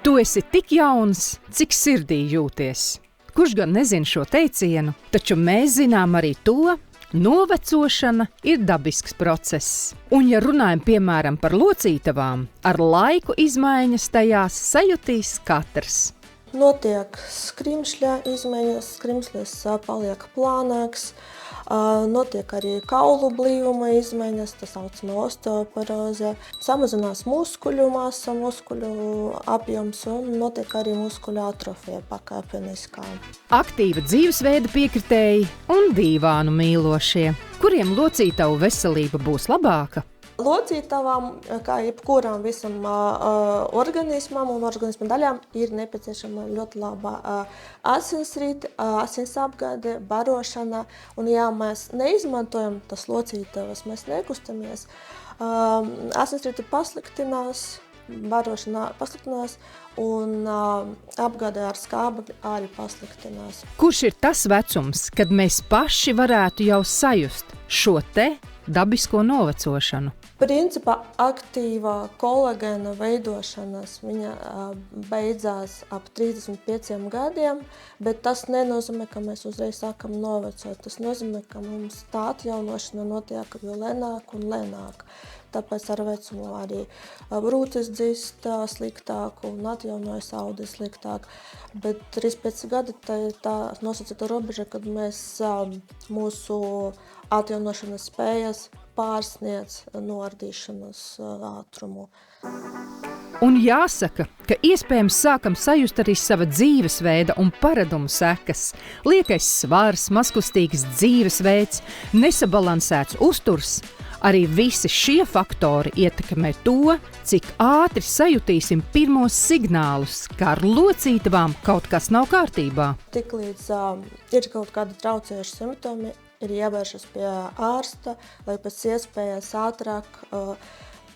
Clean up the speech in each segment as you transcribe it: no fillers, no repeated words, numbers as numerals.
Tu esi tik jauns, cik sirdī jūties. Kurš gan nezina šo teicienu, taču mēs zinām arī to, novecošana ir dabisks process. Un ja runājam piemēram par locītavām, ar laiku izmaiņas tajās sajutīs katrs. Notiek skrimšļa izmaiņas, skrimslis paliek plānāks, notiek arī kaulu blīvuma izmaiņas, tas saucamā osteoporoze, samazinās muskuļu masa, muskuļu apjoms un notiek arī muskuļu atrofija pakāpeniskā. Aktīva dzīvesveida piekritēji un dīvānu mīlošie, kuriem locītavu veselība būs labāka. Locītavām, kā jebkuram visam organismam un organisma daļām, ir nepieciešama ļoti laba asinsrite, asins apgāde, barošana. Un ja mēs neizmantojam tas locītavas, mēs nekustamies, asinsrite pasliktinās, barošana pasliktinās un apgāde ar skābekli arī pasliktinās. Kurš ir tas vecums, kad mēs paši varētu jau sajust šo te dabisko novecošanu? Principā aktīvā kolagēna veidošanas viņa beidzās ap 35 gadiem, bet tas nenozīmē, ka mēs uzreiz sākam novecot. Tas nozīmē, ka mums tā atjaunošana notiek jo lēnāk un lēnāk. Tāpēc ar vecumu arī brūces dzist sliktāk un atjaunojas audes sliktāk. Bet 35 gadi tā ir tā nosacīta robeža, kad mēs mūsu atjaunošanas spējas pārsniedz noardīšanas ātrumu. Un jāsaka, ka iespējams sākam sajust arī sava dzīvesveida un paradumu sekas. Liekais svars, mazkustīgs dzīvesveids, nesabalansēts uzturs. Arī visi šie faktori ietekmē to, cik ātri sajutīsim pirmos signālus, ka ar locītavām kaut kas nav kārtībā. Tiklīdz ir kaut kādi traucējuši simptomi, ir jāvēršas pie ārsta, lai pēc iespējas ātrāk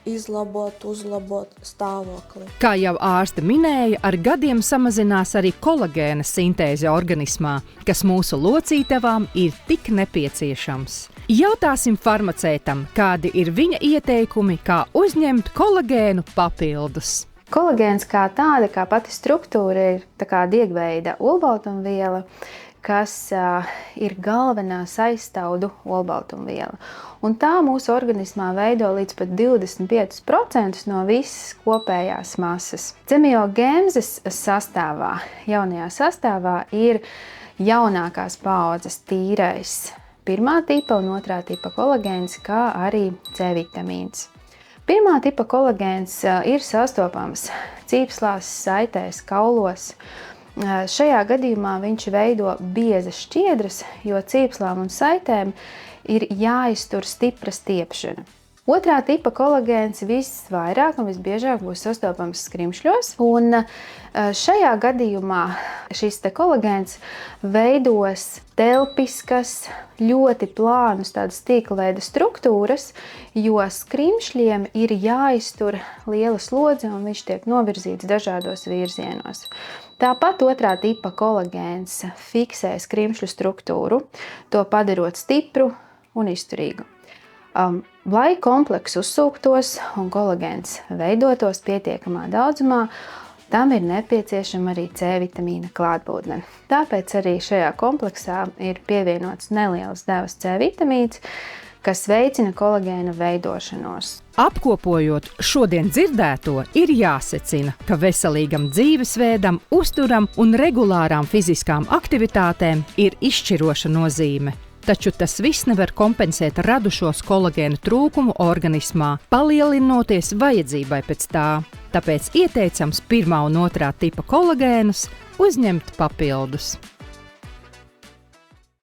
uzlabot stāvokli. Kā jau ārste minēja, ar gadiem samazinās arī kolagēna sintēze organismā, kas mūsu locītavām ir tik nepieciešams. Jautāsim farmaceitam, kādi ir viņa ieteikumi, kā uzņemt kolagēnu papildus. Kolagēns kā tāda, kā pati struktūra ir tā kā diegveida olbaltumviela, kas ir galvenā aizstāvdu olbaltumviela. Un tā mūsu organismā veido līdz pat 25% no visas kopējās masas. Cemiogēmzes sastāvā, jaunajā sastāvā ir jaunākās paaudzes tīrais pirmā tipa un otrā tipa kolagēns, kā arī C vitamīns. Pirmā tipa kolagēns ir sastopams cīpslās, saitēs, kaulos. Šajā gadījumā viņš veido biezas šķiedras, jo cīpslām un saitēm ir jāiztur stipra stiepšana. Otrā tipa kolagēns visvairāk un visbiežāk būs sastopams skrimšļos, un šajā gadījumā šis te kolagēns veidos telpiskas, ļoti plānus tādas tīkla struktūras, jo skrimšļiem ir jāiztur liela slodze un viņš tiek novirzīts dažādos virzienos. Tāpat otrā tipa kolagēns fiksē skrimšļu struktūru, to padarot stipru un izturīgu. Lai komplekss uzsūktos un kolagēns veidotos pietiekamā daudzumā, tam ir nepieciešama arī C vitamīna klātbūtne. Tāpēc arī šajā kompleksā ir pievienots neliels devas C vitamīns, kas veicina kolagēna veidošanos. Apkopojot šodien dzirdēto, ir jāsecina, ka veselīgam dzīvesveidam, uzturam un regulārām fiziskām aktivitātēm ir izšķiroša nozīme. Taču tas viss nevar kompensēt radušos kolagēna trūkumu organismā, palielinoties vajadzībai pēc tā. Tāpēc ieteicams pirmā un otrā tipa kolagēnus uzņemt papildus.